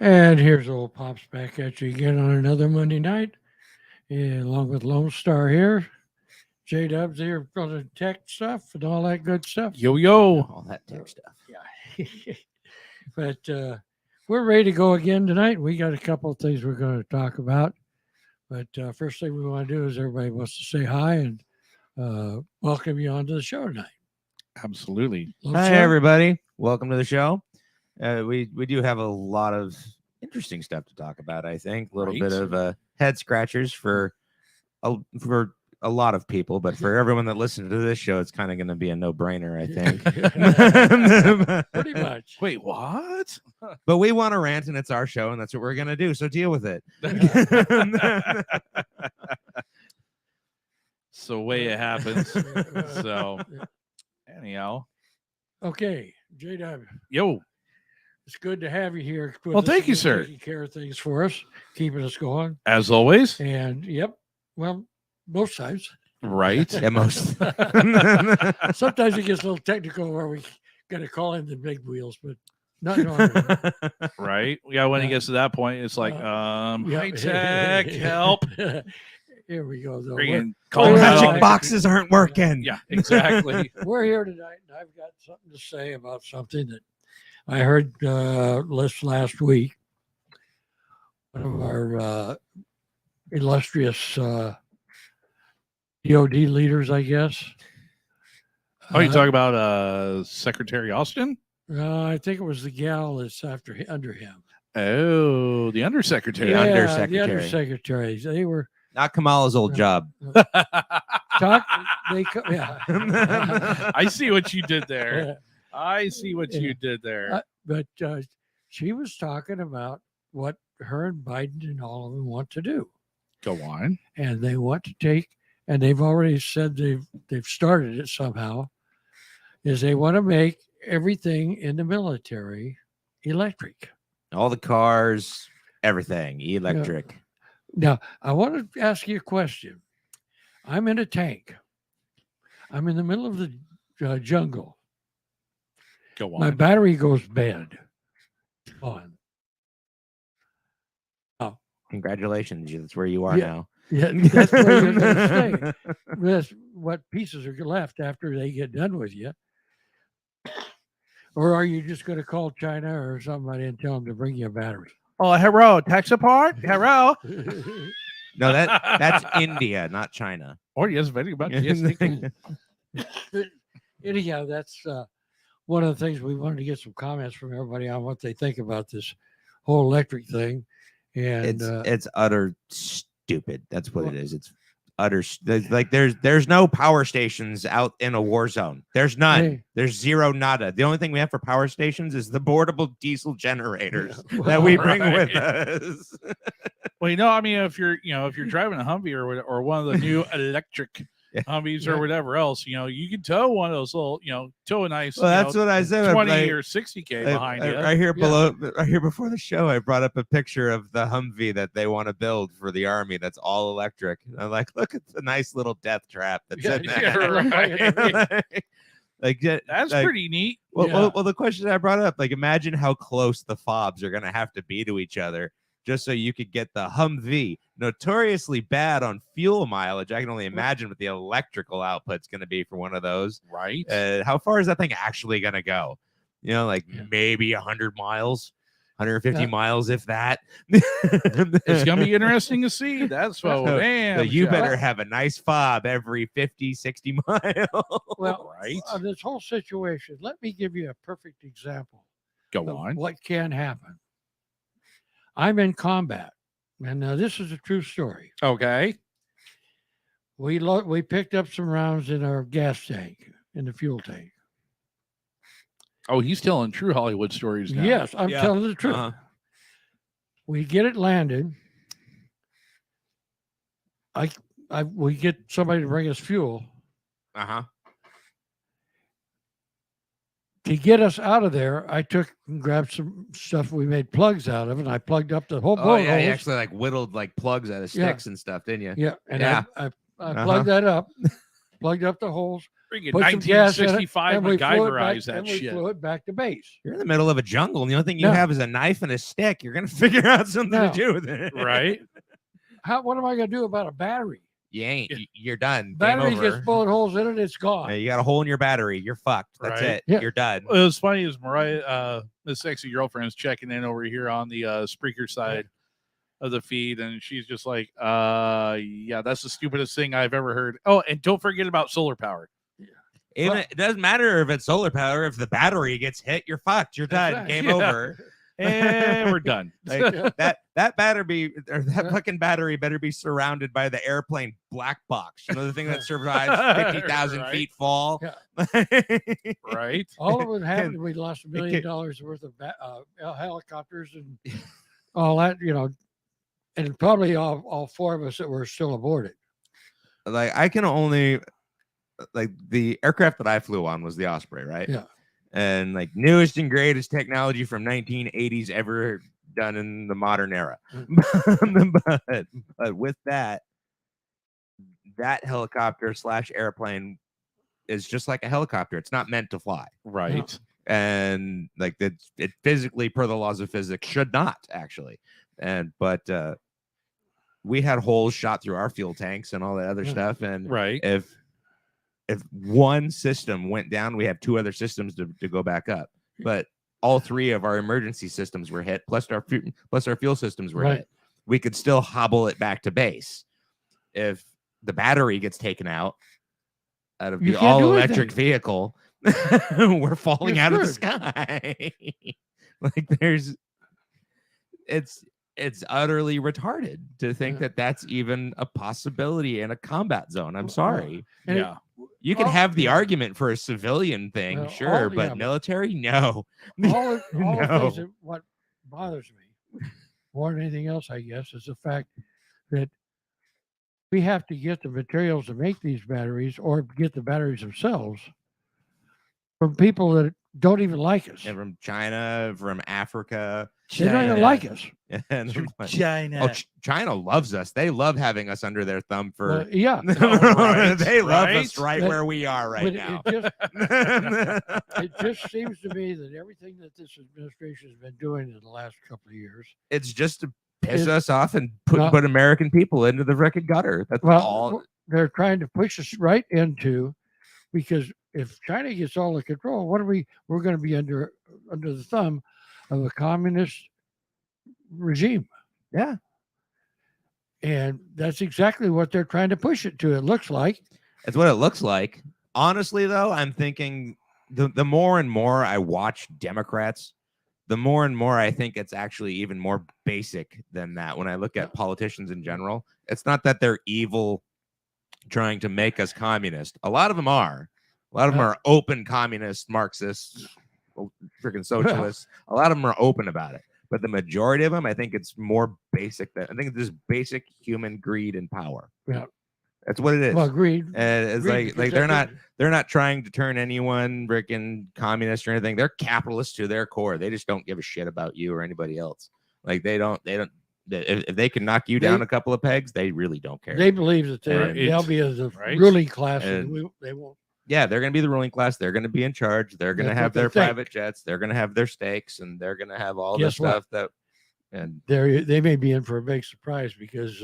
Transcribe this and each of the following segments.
And here's old Pops back at you again on another Monday night, along with Lone Star here. J Dubs here for the tech stuff and all that good stuff. Yo, yo. All that tech stuff. Yeah. But we're ready to go again tonight. We got a couple of things we're going to talk about. But first thing we want to do is everybody wants to say hi and welcome you onto the show tonight. Absolutely. Lone Hi, Star? everybody. Welcome to the show. We do have a lot of interesting stuff to talk about. I think a little Right. bit of head scratchers for a lot of people, but for everyone that listens to this show, it's kind of going to be a no-brainer, I think. Pretty much. Wait, what? But we want to rant, and it's our show, and that's what we're going to do. So deal with it. So the way it happens. So anyhow, Okay, J Dub. yo. It's good to have you here. with Well, us thank you, and sir. Taking care of things for us, keeping us going. As always. And yep, well, both sides. Right. Yeah, most. Sometimes it gets a little technical where we got to call in the big wheels, but not normally. Right. Yeah, when it gets to that point, it's like, Yeah. high tech, help. Here we go. Though. Freaking We're, call We're them out Magic on- here- boxes aren't working. Yeah, exactly. we're here tonight, and I've got something to say about something that I heard last week. One of our illustrious DOD leaders, I guess. Oh, you talking about Secretary Austin? I think it was the gal that's under him. Oh, the undersecretary. Yeah. The undersecretary. undersecretaries. They were Not Kamala's old job. yeah. I see what you did there. I see what you did there. But she was talking about what her and Biden and all of them want to do, Go on. and they want to take, and they've already said they've started it somehow. Is they want to make everything in the military electric. All the cars, everything, electric. Now, I want to ask you a question. I'm in a tank. I'm in the middle of the jungle. Go on. My battery goes bad. On. Congratulations. That's where you are Yeah. now. Yeah, that's where you're going to stay. That's what pieces are left after they get done with you. Or are you just going to call China or somebody and tell them to bring you a battery? Oh, hello. Tech support. Hello. No, that's India, not China. Or yes, very much. Yes, thank you. Anyhow, that's one of the things we wanted to get some comments from everybody on what they think about this whole electric thing. And It's utter stupid. That's what it is. It's utter like there's no power stations out in a war zone. There's none. Hey. There's zero nada. The only thing we have for power stations is the portable diesel generators Yeah. that we bring Right. with us. Well, I mean, if you're driving a Humvee or one of the new electric Humvees Yeah. or whatever else, you can tow one of those little, tow a nice, Well, that's what I said. 20 Like, or 60K behind you. right here right here before the show, I brought up a picture of the Humvee that they want to build for the Army. That's all electric. And I'm like, look at the nice little death trap that's Yeah, in yeah, there. right. like That's like, pretty neat. Well, Yeah. well, the question I brought up, like, imagine how close the fobs are going to have to be to each other just so you could get the Humvee, notoriously bad on fuel mileage. I can only imagine what the electrical output's going to be for one of those. Right. How far is that thing actually going to go? Like Yeah. maybe 100 miles, 150 Yeah. miles, if that. It's going to be interesting to see. That's what, So damn. you Jeff. better have a nice fob every 50, 60 miles. well, Right. this whole situation, let me give you a perfect example Go of on. what can happen. I'm in combat, and this is a true story. Okay. We picked up some rounds in our gas tank, in the fuel tank. Oh, he's telling true Hollywood stories now. Yes, I'm Yeah. telling the truth. Uh-huh. We get it landed. We get somebody to bring us fuel. Uh-huh. To get us out of there, I took and grabbed some stuff we made plugs out of, and I plugged up the whole Oh, boat yeah, you holes. actually like whittled like plugs out of Yeah. sticks and stuff, didn't you? Yeah, and Yeah. I Uh-huh. plugged that up, plugged up the holes, Freaking put some gas in it, 1965 and we flew it back, MacGyverize that and we shit. flew it back to base. You're in the middle of a jungle, and the only thing you No. have is a knife and a stick. You're gonna figure out something No. to do with it, Right? What am I going to do about a battery? You ain't. You're done. Battery Game gets over. bullet holes in it, it's gone. Yeah, you got a hole in your battery. You're fucked. That's Right. it. Yeah. You're done. It was funny as Mariah, the sexy girlfriend's checking in over here on the Spreaker side of the feed, and she's just like, yeah, that's the stupidest thing I've ever heard. Oh, and don't forget about solar power. Even it doesn't matter if it's solar power. If the battery gets hit, you're fucked. You're That's done. right. Game Yeah. over. And we're done. Like, that battery or that fucking battery better be surrounded by the airplane black box. You know, the thing that survives 50,000 Right. feet fall. Right? All of it happened. We lost $1 million worth of helicopters and all that, and probably all four of us that were still aboard it. Like I can only like the aircraft that I flew on was the Osprey, right? Yeah. And like newest and greatest technology from 1980s ever done in the modern era. but with that helicopter / airplane is just like a helicopter. It's not meant to fly. Right. And like it physically, per the laws of physics, should not actually. But we had holes shot through our fuel tanks and all that other stuff. And Right. if one system went down, we have two other systems to go back up. But all three of our emergency systems were hit, plus our fuel systems were hit. We could still hobble it back to base. If the battery gets taken out of You the can't do all-electric anything. vehicle, we're falling You're out of the screwed. sky. Like it's utterly retarded to think that that's even a possibility in a combat zone. I'm sorry. And Yeah. You can Well, have the yeah. argument for a civilian thing, Well, sure, but yeah. military, no. all the No. things that what bothers me more than anything else, I guess, is the fact that we have to get the materials to make these batteries or get the batteries themselves from people that don't even like us. And from China, from Africa. They don't even like us. And from China. China loves us. They love having us under their thumb for. Yeah. Right, They love us right. right where we are right But now. it just seems to me that everything that this administration has been doing in the last couple of years. It's just to piss It- us off and No. put American people into the frickin' gutter. That's all. Well, they're trying to push us right into, because if China gets all the control, what are we're going to be under the thumb of a communist regime. Yeah. And that's exactly what they're trying to push it to. It looks like. That's what it looks like. Honestly, though, I'm thinking the more and more I watch Democrats, the more and more I think it's actually even more basic than that. When I look at politicians in general, it's not that they're evil trying to make us communist. A lot of them are. A lot of them are open communist, Marxists, freaking socialists. A lot of them are open about it. But the majority of them, I think it's more basic. I think it's just basic human greed and power. Yeah. That's what it is. Well, greed. And it's greed, like they're not trying to turn anyone freaking communist or anything. They're capitalists to their core. They just don't give a shit about you or anybody else. Like they don't if they can knock you down a couple of pegs, they really don't care. They believe that Right. they'll be as a Right. ruling class, And- and they won't. Yeah, they're going to be the ruling class. They're going to be in charge. They're going to That's have what they their think. private jets. They're going to have their stakes, and they're going to have all Guess the what? stuff that. And They may be in for a big surprise because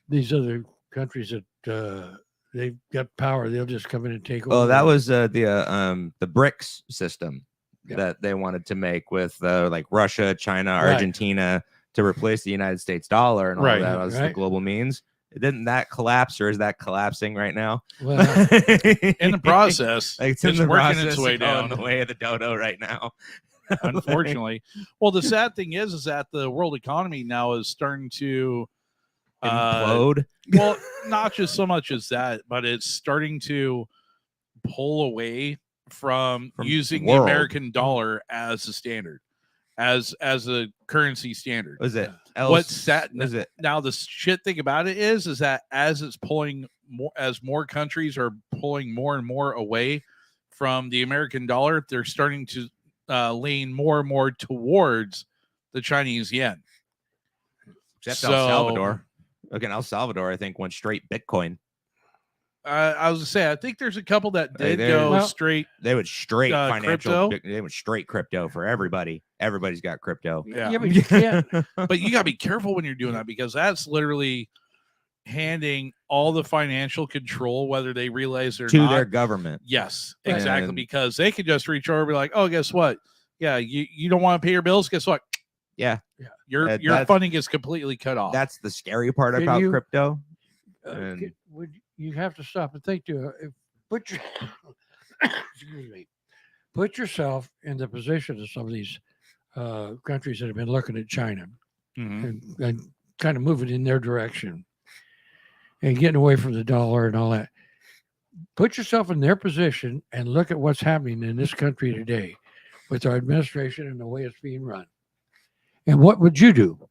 these other countries that they've got power, they'll just come in and take over. oh, that was the BRICS system Yeah. that they wanted to make with like Russia, China, Right. Argentina to replace the United States dollar and all Right. that as the Right. global means. Didn't that collapse, or is that collapsing right now? Well, In the process, Like, it's it's in the working process its way of going down. the way of the dodo right now. Unfortunately. Well, the sad thing is that the world economy now is starting to Implode. well, not just so much as that, but it's starting to pull away from using world. the American dollar as a standard, as a currency standard. Was it? What's that? Was it? Now the shit thing about it is that as it's pulling more, as more countries are pulling more and more away from the American dollar, they're starting to lean more and more towards the Chinese yen. Except So- El Salvador. Again, El Salvador, I think, went straight Bitcoin. I was gonna say, I think there's a couple that Hey, did there- go Well- straight. They would straight financial. Crypto? They went straight crypto for everybody. Everybody's got crypto. Yeah. but you can't. But you gotta be careful when you're doing that, because that's literally handing all the financial control, whether they realize it or to not. their government. Yes, Right. exactly. And- Because they could just reach over and be like, "Oh, guess what? Yeah, you don't want to pay your bills. Guess what? Yeah, Your that's- funding is completely cut off." that's the scary part Can about you- crypto. Uh, And- would you have to stop and think to put your excuse me, put yourself in the position of some of these countries that have been looking at China Mhm. and kind of moving in their direction and getting away from the dollar and all that. Put yourself in their position and look at what's happening in this country today with our administration and the way it's being run. And what would you do?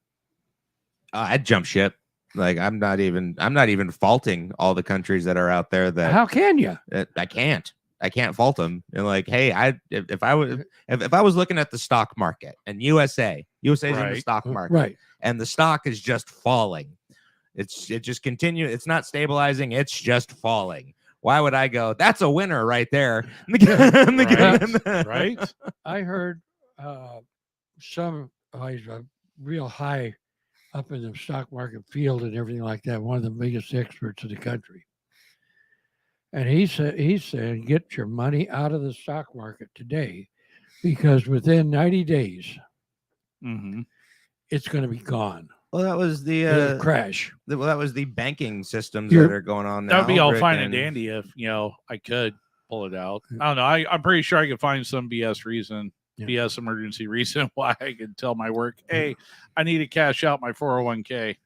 I'd jump ship. Like I'm not even faulting all the countries that are out there that How can you? I can't fault them. And like, hey, if I was looking at the stock market and USA's in the Right. stock market, Right. and the stock is just falling. It just continue. It's not stabilizing. It's just falling. Why would I go? That's a winner right there. Right? I heard some he's a real high up in the stock market field and everything like that, one of the biggest experts in the country. And he's saying, get your money out of the stock market today, because within 90 days, Mhm. it's going to be gone. Well, that was It'll the crash. that was the banking systems You're- that are going on now. That would be all Rick, fine and dandy if I could pull it out. I don't know. I'm pretty sure I could find some BS reason, Yeah. BS emergency reason why I could tell my work, "Hey, I need to cash out my 401k."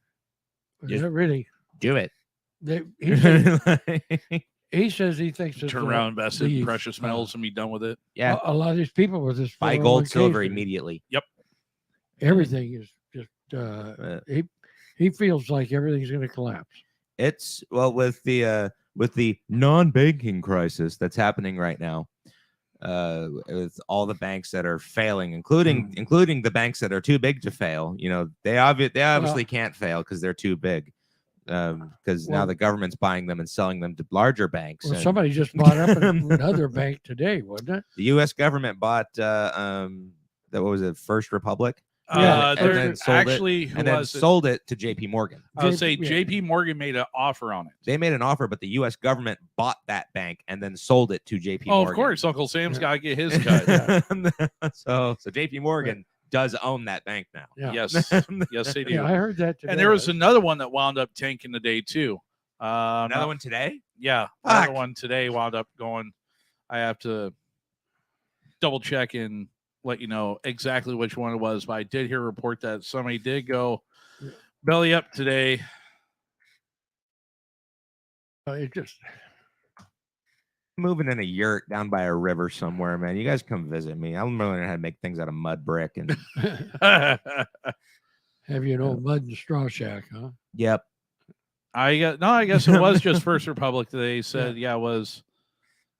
Yeah. Not really. Do it. He says he thinks it's, Turn around, invest in the, precious metals, and be done with it. Yeah. a lot of these people with this Buy gold, 401ks silver and immediately. everything is just Uh, he feels like everything's going to collapse. It's with the non-banking crisis that's happening right now, with all the banks that are failing, including the banks that are too big to fail. They obviously can't fail because they're too big. Because now Well- the government's buying them and selling them to larger banks. Well, and somebody just bought up another bank today, wasn't it? the U.S. government bought what was it, First Republic, Yeah, and there's- then sold actually, it, who and then was it? sold it to J.P. Morgan. I would say Yeah. J.P. Morgan made an offer on it. They made an offer, but the U.S. government bought that bank and then sold it to J.P. Oh, Morgan. of course, Uncle Sam's Yeah. got to get his cut. so J.P. Morgan does own that bank now. Yeah. Yes, yes, they do. Yeah, I heard that today. And there was another one that wound up tanking today too. Another one today. Yeah, Fuck. another one today wound up going. I have to double check and let you know exactly which one it was. But I did hear a report that somebody did go belly up today. It just Moving in a yurt down by a river somewhere, man. You guys come visit me. I'm learning how to make things out of mud brick and have you an old mud and straw shack, huh? yep. I guess it was just First Republic that they said, it was.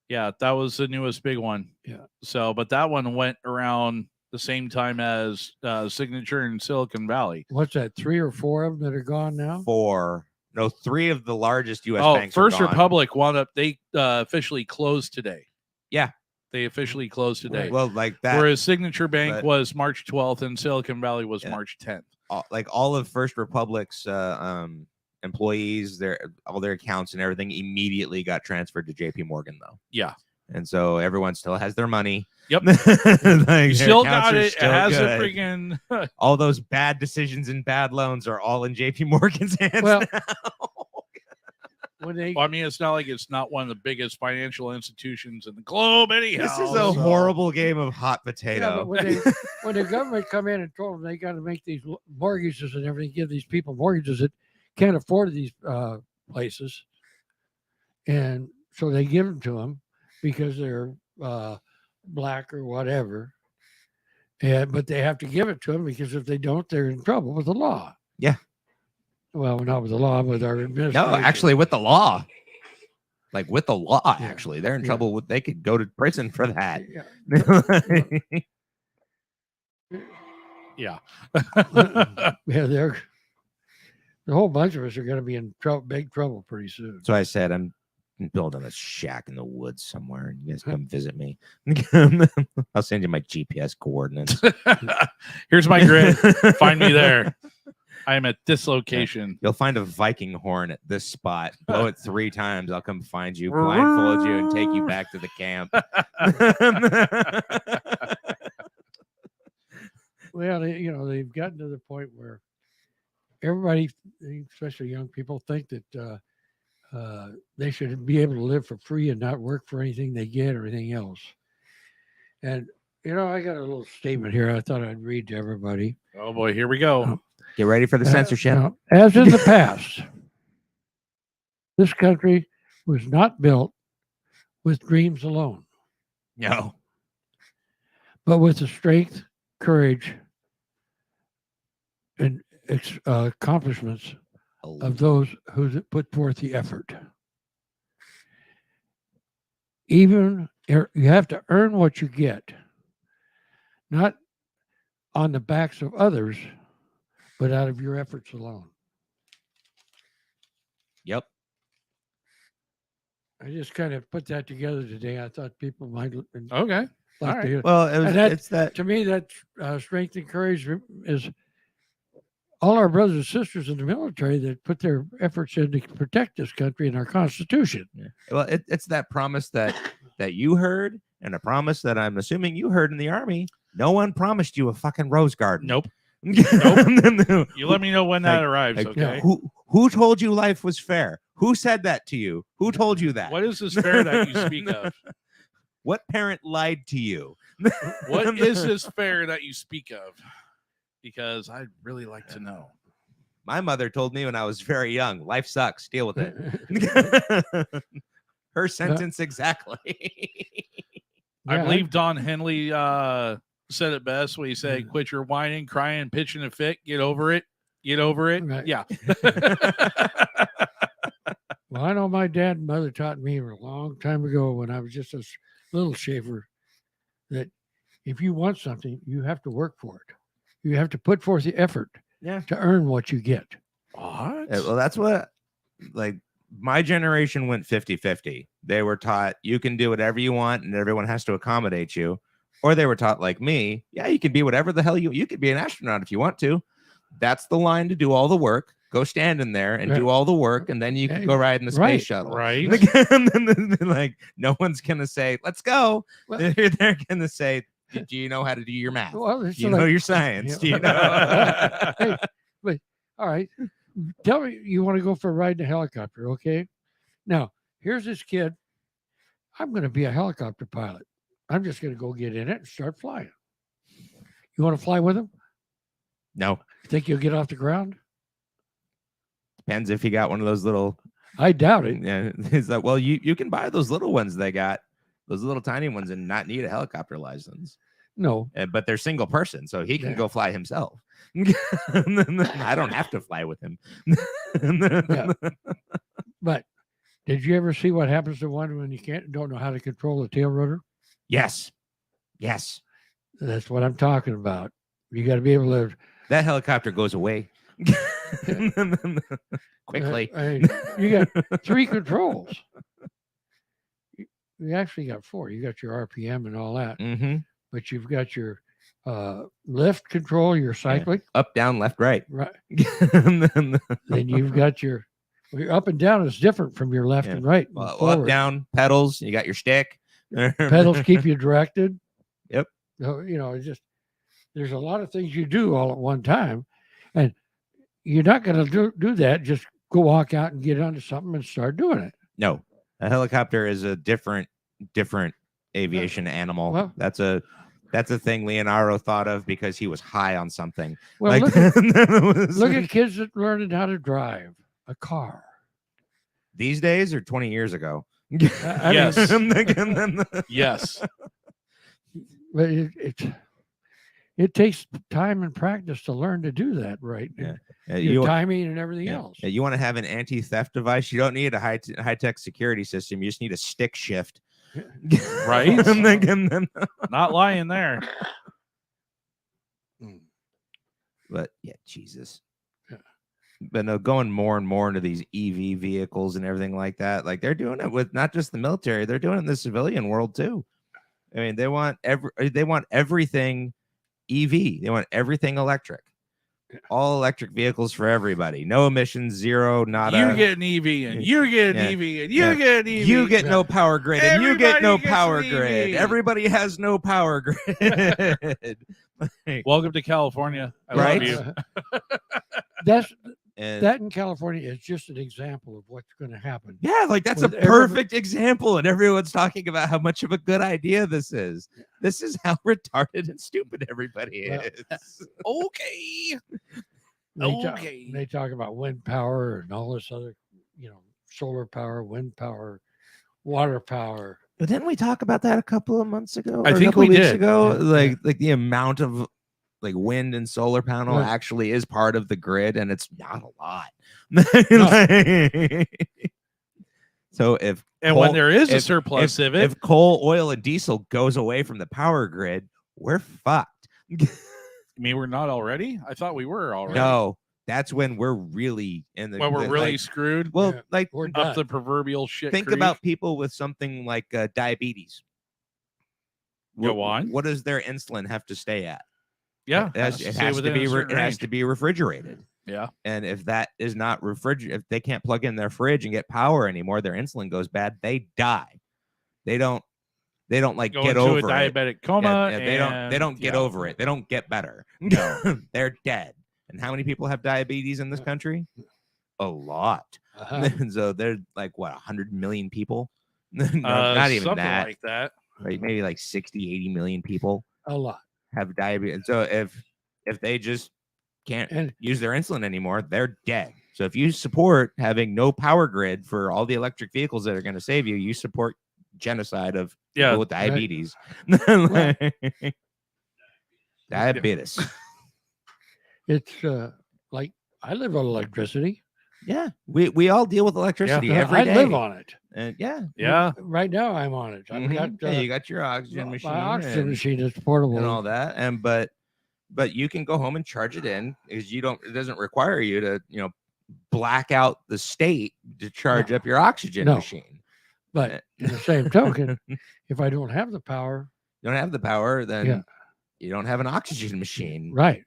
Yeah, that was the newest big one. Yeah. So, but that one went around the same time as Signature in Silicon Valley. What's that? 3 or 4 of them that are gone now? 3 of the largest U.S. Oh, banks. are First gone. Republic wound up. They officially closed today. Yeah. They officially closed today. Well, like that. Whereas Signature Bank but- was March 12th and Silicon Valley was Yeah. March 10th. all of First Republic's employees, all their accounts and everything immediately got transferred to J.P. Morgan, though. Yeah. And so everyone still has their money. Yep. Like, You their still accounts got are it. It still has a good. freaking. All those bad decisions and bad loans are all in J.P. Morgan's hands Well, now. When they Well, I mean, it's not like it's not one of the biggest financial institutions in the globe, anyhow. This is a so- horrible game of hot yeah, potato. but when the government come in and told them they got to make these mortgages and everything, give these people mortgages that can't afford these places, and so they give them to them because they're black or whatever. But they have to give it to them because if they don't, they're in trouble with the law. Yeah. Well, not with the law, with our administration. No, actually, with the law. Like with the law, Yeah. actually, they're in Yeah. trouble with. They could go to prison for that. Yeah. Yeah. Yeah, the whole bunch of us are going to be in big trouble pretty soon. So I said, I'm building a shack in the woods somewhere. You guys come visit me. I'll send you my GPS coordinates. Here's my grid. Find me there. I am at this location. You'll find a Viking horn at this spot. Blow it 3 times. I'll come find you, blindfold you, and take you back to the camp. Well, they've gotten to the point where everybody, especially young people, think that they should be able to live for free and not work for anything they get or anything else. And I got a little statement here I thought I'd read to everybody. Oh boy, here we go. Get ready for the censorship. As in the past, this country was not built with dreams alone, No. but with the strength, courage, and accomplishments of those who put forth the effort. You have to earn what you get, not on the backs of others, but out of your efforts alone. Yep. I just kind of put that together today. I thought people might Okay. like All right. to hear. Well, And it's that. To me, that strength and courage is all our brothers and sisters in the military that put their efforts in to protect this country and our Constitution. Yeah. Well, it's that promise that you heard, and a promise that I'm assuming you heard in the Army. No one promised you a fucking rose garden. Nope. Nope. You let me know when that arrives, like, okay? Who told you life was fair? Who said that to you? Who told you that? What is this fair that you speak of? What parent lied to you? What is this fair that you speak of? Because I'd really like to know. My mother told me when I was very young, life sucks. Deal with it. Her sentence exactly. I believe Don Henley said it best when he said, quit your whining, crying, pitching a fit. Get over it. Get over it. Right. Yeah. Well, I know my dad and mother taught me a long time ago when I was just a little shaver that if you want something, you have to work for it. You have to put forth the effort to earn what you get. What? Well, that's what, like, my generation went 50-50. They were taught you can do whatever you want and everyone has to accommodate you. Or they were taught like me, yeah, you can be whatever the hell you could be an astronaut if you want to. That's the line to do all the work. Go stand in there and do all the work, and then you can go ride in the space shuttle. Right. Like, no one's gonna say, let's go. Well, They're gonna say, do you know how to do your math? Well, Do you know your science? Do you know? Hey, but all right. Tell me you want to go for a ride in a helicopter, okay? Now, here's this kid. I'm going to be a helicopter pilot. I'm just going to go get in it and start flying. You want to fly with him? No. Think you'll get off the ground? Depends if you got one of those little. I doubt it. Yeah, it's like, well, you can buy those little ones they got, those little tiny ones, and not need a helicopter license. No. But they're single person, so he can go fly himself. I don't have to fly with him. But did you ever see what happens to one when you don't know how to control the tail rotor? Yes. Yes. That's what I'm talking about. You got to be able to. That helicopter goes away quickly. You got 3 controls. You actually got 4. You got your RPM and all that. Mm-hmm. But you've got your lift control, your cyclic. Up, down, left, right. Right. Then you've got your up and down is different from your left and right. Well, up, down, pedals. You got your stick. Pedals keep you directed. Yep. So, it's just there's a lot of things you do all at one time, and you're not going to do that. Just go walk out and get onto something and start doing it. No, a helicopter is a different aviation animal. Well, that's a thing Leonardo thought of because he was high on something. Well, like, look at kids that learning how to drive a car these days or 20 years ago. Yes. Yes. But it takes time and practice to learn to do that right. Yeah. Your timing and everything else. You want to have an anti-theft device? You don't need a high-tech security system. You just need a stick shift. Right? Not lying there. But yeah, Jesus. but no, going more and more into these EV vehicles and everything like that. Like they're doing it with not just the military, they're doing it in the civilian world too. I mean, they want everything EV. They want everything electric. All electric vehicles for everybody. No emissions, zero, nada. You get an EV and you get an Yeah. EV and you Yeah. get an EV. You get no power grid and you get no Everybody gets power an grid. EV. Everybody has no power grid. Welcome to California. I Right? love you. That's And that in California is just an example of what's going to happen. yeah, like that's a With perfect example. And everyone's talking about how much of a good idea this is. This is how retarded and stupid everybody Well, is. Okay. They talk about wind power and all this other, solar power, wind power, water power. But didn't we talk about that a couple of months ago? I or a think couple we of weeks did. ago. Yeah, Like the amount of like wind and solar panel Right. actually is part of the grid, and it's not a lot. So if And when coal- there is a if- surplus of it, if coal, oil, and diesel goes away from the power grid, we're fucked. I mean, we're not already. I thought we were already. No, that's when we're really in the. Well, we're really like, screwed. well, Yeah, like we're Up done. the proverbial shit. think creek. about people with something like diabetes. Go on. What does their insulin have to stay at? Yeah, It has, to it stay has to within a be certain it has range. to be refrigerated. Yeah. And if that is not refrigerated, if they can't plug in their fridge and get power anymore, their insulin goes bad. They die. They don't like Go get into over a it. diabetic coma. Yeah, they don't get yeah. over it. They don't get better. No. They're dead. And how many people have diabetes in this country? A lot. Uh-huh. And so they're like what 100 million people. No, not even something that. like that. Like maybe like 60, 80 million people A lot. have diabetes. And so if they just can't And use their insulin anymore, they're dead. So if you support having no power grid for all the electric vehicles that are going to save you, you support genocide of Yeah. people with diabetes. Well- Diabetes. it's like I live on electricity. Yeah, we all deal with electricity every I day. live on it. And yeah, Yeah. Right now I'm on it. I've mhm. got Yeah, you got your oxygen machine, my oxygen and, machine is portable. and all that, and but you can go home and charge it in because it doesn't require you to black out the state to charge up your oxygen No. machine. But in the same token, if I don't have the power, You don't have the power, then Yeah. you don't have an oxygen machine. right?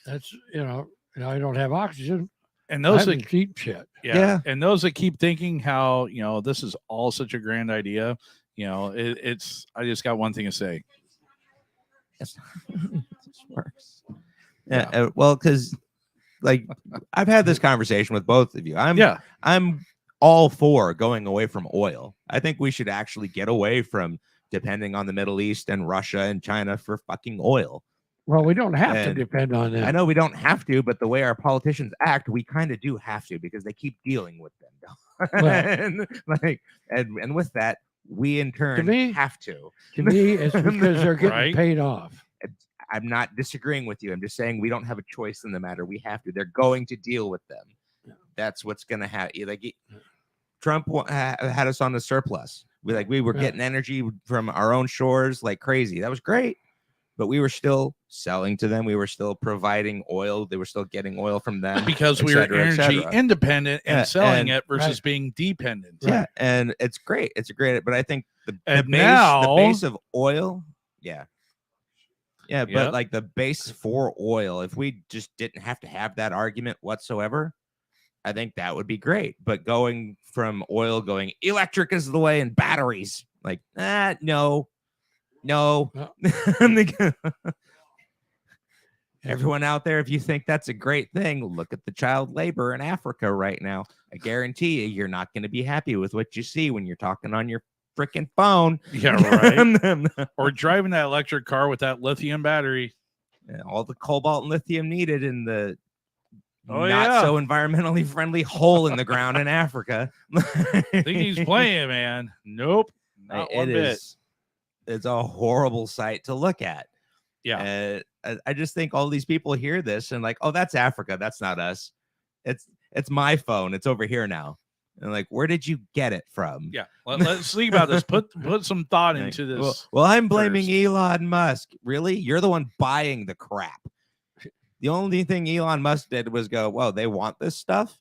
That's I don't have oxygen. And I those have that to keep shit. Yeah. And those that keep thinking how this is all such a grand idea, it's. I just got one thing to say. Yes. This works. Yeah. Well, because like I've had this conversation with both of you. I'm all for going away from oil. I think we should actually get away from depending on the Middle East and Russia and China for fucking oil. Well, we don't have to And depend on them. I know we don't have to, but the way our politicians act, we kind of do have to because they keep dealing with them. Well- and with that, we in turn me- have to. To me, it's because they're getting Right. paid off. I'm not disagreeing with you. I'm just saying we don't have a choice in the matter. We have to. They're going to deal with them. That's what's going to happen. Like Trump had us on the surplus. We were Yeah. getting energy from our own shores like crazy. That was great. But we were still selling to them. We were still providing oil. They were still getting oil from them Because et we are cetera, et energy cetera. independent and Yeah, selling and- it versus Right. being dependent. Yeah, and it's great. It's a great. But I think the And base, now- the base of oil, yeah, Yep. but like the base for oil, if we just didn't have to have that argument whatsoever, I think that would be great. But going from oil, going electric is the way, and batteries, like no. No. Everyone out there, if you think that's a great thing, look at the child labor in Africa right now. I guarantee you're not going to be happy with what you see when you're talking on your freaking phone. Yeah, right. Or driving that electric car with that lithium battery. And all the cobalt and lithium needed in the Oh, not yeah. so environmentally friendly hole in the ground in Africa. I think he's playing, man. Nope. Not one bit. It's a horrible sight to look at. Yeah. I just think all these people hear this and like, oh, that's Africa. That's not us. It's my phone. It's over here now. And like, where did you get it from? Yeah. Let's think about this. Put some thought Like, into this. Well, I'm blaming first. Elon Musk. Really? You're the one buying the crap. The only thing Elon Musk did was go, "Whoa, they want this stuff,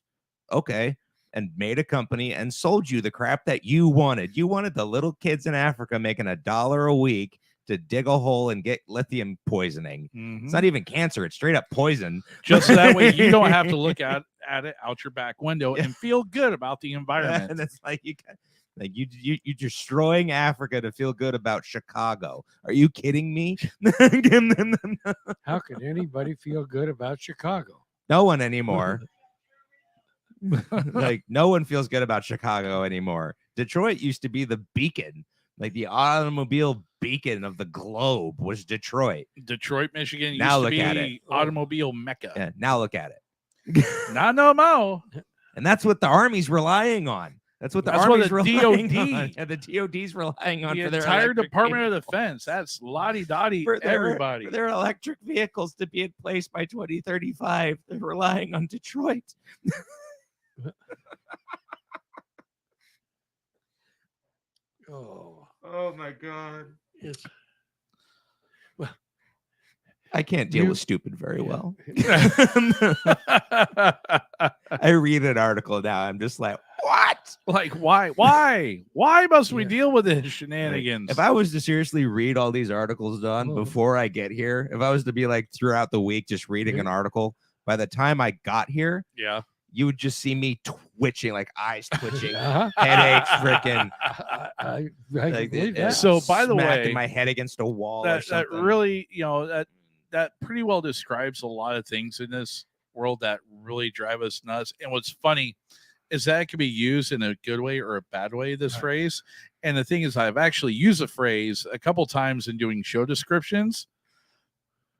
okay," and made a company and sold you the crap that you wanted. You wanted the little kids in Africa making $1 a week to dig a hole and get lithium poisoning. It's not even cancer; it's straight up poison. Just so that way you don't have to look at it out your back window and feel good about the environment. And it's like you're destroying Africa to feel good about Chicago. Are you kidding me? How could anybody feel good about Chicago? No one anymore. Like no one feels good about Chicago anymore. Detroit used to be the beacon, like the automobile beacon of the globe was Detroit. Detroit, Michigan Now used to look be at it. automobile mecca. Yeah, now look at it. Not no more. And that's what the Army's relying on. That's what the That's what Army's the relying DOD on. Yeah, the DOD's relying on The for their entire electric Department of vehicles. Defense. That's lottie dottie For everybody. their electric vehicles to be in place by 2035. They're relying on Detroit. Oh my God. It's I can't deal You- with stupid very yeah. well. I read an article now. I'm just like, what? Like, why must we Yeah. deal with this Like, shenanigans? if I was to seriously read all these articles done Oh. before I get here, if I was to be like throughout the week just reading an article, by the time I got here, yeah. you would just see me twitching, like eyes twitching, uh-huh. headaches, freaking. I Like, believe yeah, that. So, by the smacking way, my head against a wall or that something. really, that pretty well describes a lot of things in this world that really drive us nuts. And what's funny is that it can be used in a good way or a bad way, this Right. phrase. And the thing is, I've actually used a phrase a couple times in doing show descriptions,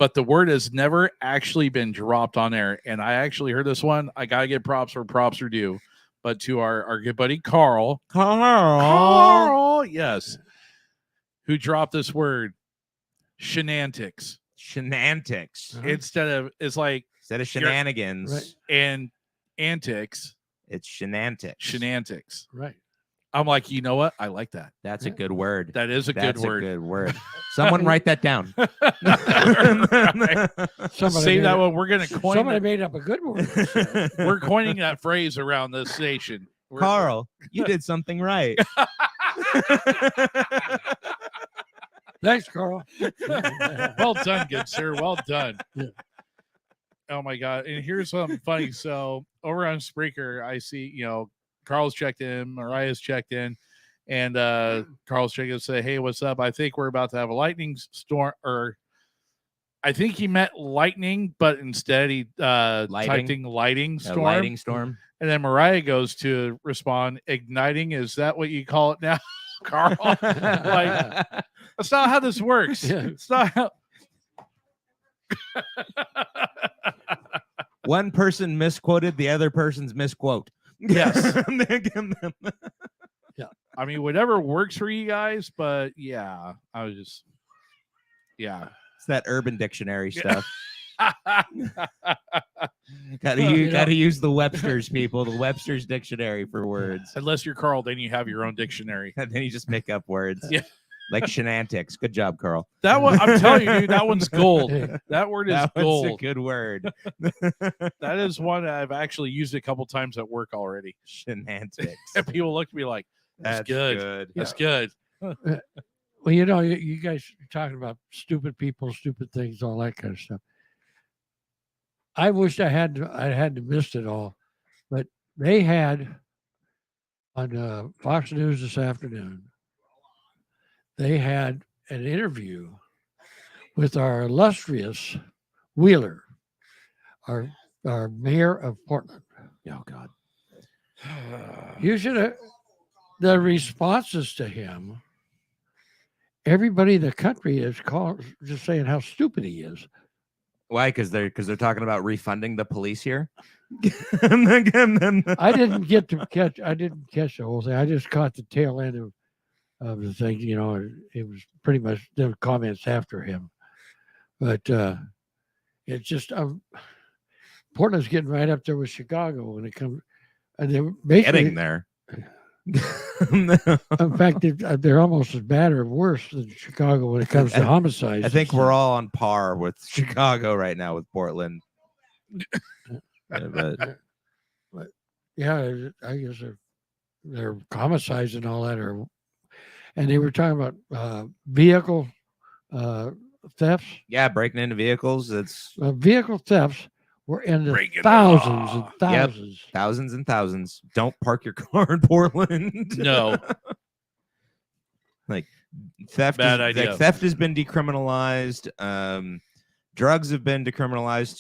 but the word has never actually been dropped on air. And I actually heard this one. I gotta give props where props are due. But to our good buddy Carl, yes, who dropped this word, shenantics. Shenantics. Uh-huh. Instead of, it's like, Instead of shenanigans, Right. and antics, it's shenantics. Right. I'm like, you know what? I like that. That's a Yeah. good word. That is a That's good word. a good word. Someone write that down. Right. Somebody Say made that up- one. We're gonna coin. Somebody That, made up a good word. we're coining that phrase around this station. Carl, you did something right. Thanks, Carl. Well done, good sir. Well done. Yeah. Oh my God. And here's something funny. So over on Spreaker, I see, Carl's checked in, Mariah's checked in, and Carl's checked in and say, hey, what's up? I think we're about to have a lightning storm, or I think he meant lightning, but instead he typed in lighting A storm. lighting storm. And then Mariah goes to respond, igniting. Is that what you call it now, Carl? Like, that's not how this works. Yeah. It's not how. One person misquoted, the other person's misquote. Yes. I mean, whatever works for you guys, but yeah, I was just, yeah. It's that Urban Dictionary stuff. You Gotta know- use the Webster's, people. The Webster's Dictionary for words. Unless you're Carl, then you have your own dictionary. And then you just make up words. Yeah. Like shenantics. Good job, Carl. That one, I'm telling you, dude, that one's gold. That word is That was a gold. good word. That is one I've actually used a couple times at work already. Shenantics. And people look at me like, that's good. That's good. Well, you guys are talking about stupid people, stupid things, all that kind of stuff. I wish I had missed it all, but they had on Fox News this afternoon. They had an interview with our illustrious Wheeler, our mayor of Portland. Oh God. You should have the responses to him. Everybody in the country is just saying how stupid he is. Why? Because they're talking about refunding the police here. I didn't catch the whole thing. I just caught the tail end of the thing. It was pretty much the comments after him, but it's just Portland's getting right up there with Chicago when it comes. And they're basically Getting there. In fact, they're almost as bad or worse than Chicago when it comes to homicides. I think we're all on par with Chicago right now with Portland. But Yeah, I guess they're homicides and all that and they were talking about vehicle thefts. yeah, breaking into vehicles, it's Vehicle thefts were in the Breaking the thousands and law. Yep. thousands. thousands and thousands. Don't park your car in Portland. No. Like theft Bad is, idea. like theft has been decriminalized. Drugs have been decriminalized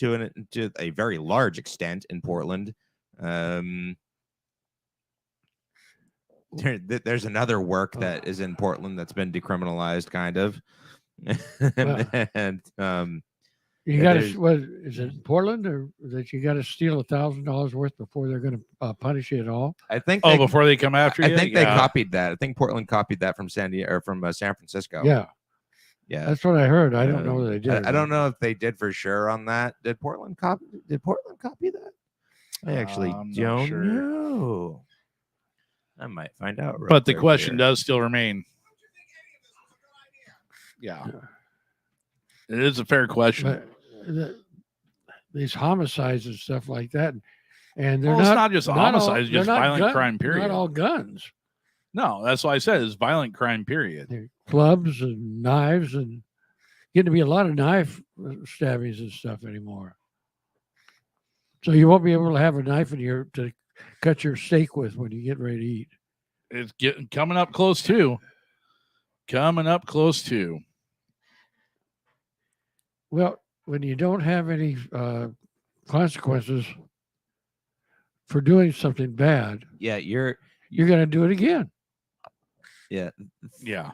to a very large extent in Portland. There's another work that is in Portland that's been decriminalized, kind of. and You Yeah, got there's- to. What is it? Portland, or that you got to steal $1,000 worth before they're going to punish you at all? I think Oh, they, before they come after I you? think they Yeah. copied that. I think Portland copied that from San Diego or from San Francisco. Yeah, Yeah. that's what I heard. I don't know whether they did. I don't know if they did for sure on that. Did Portland copy that? I actually I'm not don't sure. know. I might find out. real But the quick question here. does still remain. Yeah. It is a fair question. But these homicides and stuff like that, and they're Well, it's not just homicides, they're just not violent crime, period. Not all guns. No, that's why I said it's violent crime, period. They're clubs and knives, and getting to be a lot of knife stabbings and stuff anymore. So you won't be able to have a knife to cut your steak with when you get ready to eat. It's getting coming up close too. Coming up close too. Well, when you don't have any consequences for doing something bad, Yeah, you're you're going to do it again. yeah. Yeah.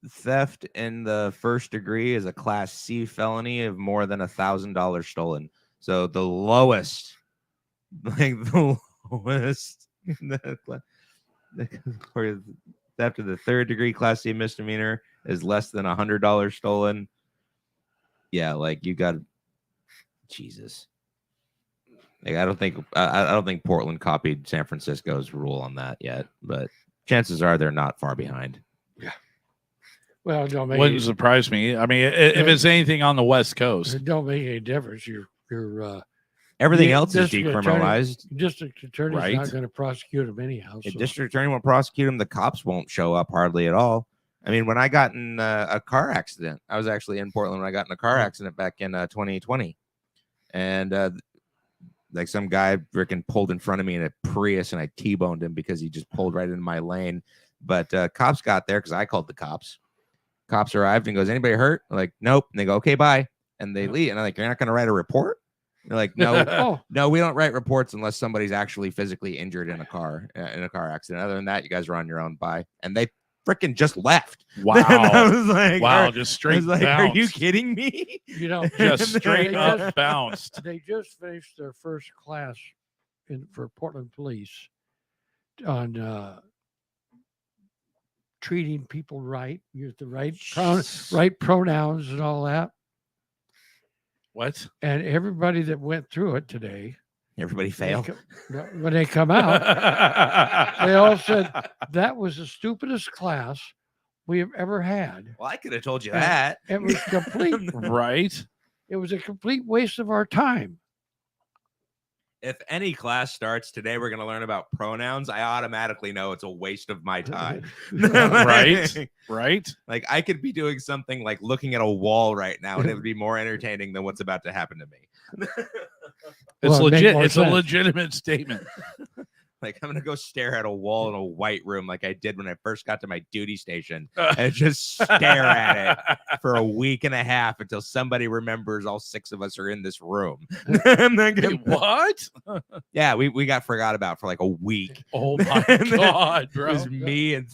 Theft in the first degree is a Class C felony of more than $1,000 stolen. So the lowest, for theft of the third degree Class C misdemeanor is less than $100 stolen. Yeah, like you got Jesus. Like I don't think Portland copied San Francisco's rule on that yet, but chances are they're not far behind. Well, it don't make Wouldn't surprise me. I mean, if it's anything on the West Coast. it don't make any difference. Your Everything Yeah, else is district attorney- decriminalized. district attorney's Right. not going to prosecute them anyhow. The So. district attorney won't prosecute him. The cops won't show up hardly at all. I mean, when I got in a car accident, I was actually in Portland when I got in a car accident back in 2020, and like some guy freaking pulled in front of me in a Prius, and I T-boned him because he just pulled right into my lane. But cops got there because I called the cops. Cops arrived and goes, "Anybody hurt?" I'm like, "Nope." And they go, "Okay, bye," and they leave. And I'm like, "You're not going to write a report?" They're like, "No, Oh, no, we don't write reports unless somebody's actually physically injured in a car accident. Other than that, you guys are on your own. Bye." And they freaking just left. Wow. And I was like, Wow, just I straight was like, bounced. "Are you kidding me?" you know, Just straight They up just- bounced. they just finished their first class for Portland Police on treating people right, use the right pronouns and all that. What? And everybody that went through it today, Everybody they fail. when they come out, they all said that was the stupidest class we have ever had. Well, I could have told you And that. It was complete. Right? It was a complete waste of our time. If any class starts today, we're going to learn about pronouns. I automatically know it's a waste of my time. Right? Right? Like I could be doing something like looking at a wall right now, and it would be more entertaining than what's about to happen to me. It's Well, it make legit. more It's a sense. legitimate statement. Like I'm gonna go stare at a wall in a white room like I did when I first got to my duty station and just stare at it for a week and a half until somebody remembers all six of us are in this room. And then Wait, what? yeah, we got forgot about for like a week. Oh my God, It bro. was me and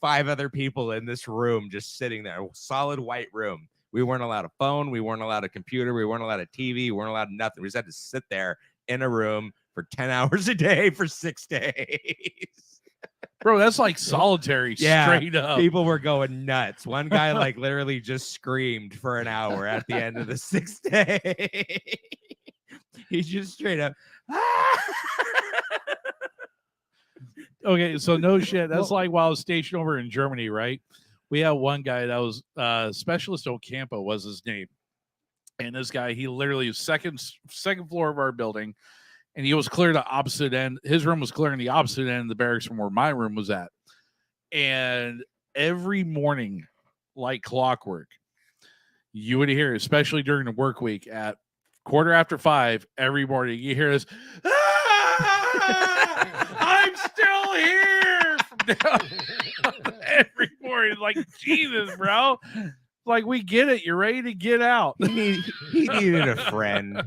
5 other people in this room just sitting there, a solid white room. We weren't allowed a phone, we weren't allowed a computer, we weren't allowed a TV, we weren't allowed nothing. We just had to sit there in a room for 10 hours a day for 6 days. Bro, that's like solitary Yeah, straight up. People were going nuts. One guy like literally just screamed for an hour at the end of the 6th day. He's just straight up. Okay, so no shit. That's like while I was stationed over in Germany, right? We had one guy that was Specialist Ocampo was his name. And this guy, he literally was second floor of our building, and he was clear the opposite end. His room was clear in the opposite end of the barracks from where my room was at. And every morning, like clockwork, you would hear, especially during the work week at 5:15 every morning, you hear this, I'm still here every morning. Like, Jesus, bro. Like, we get it. You're ready to get out. He needed a friend.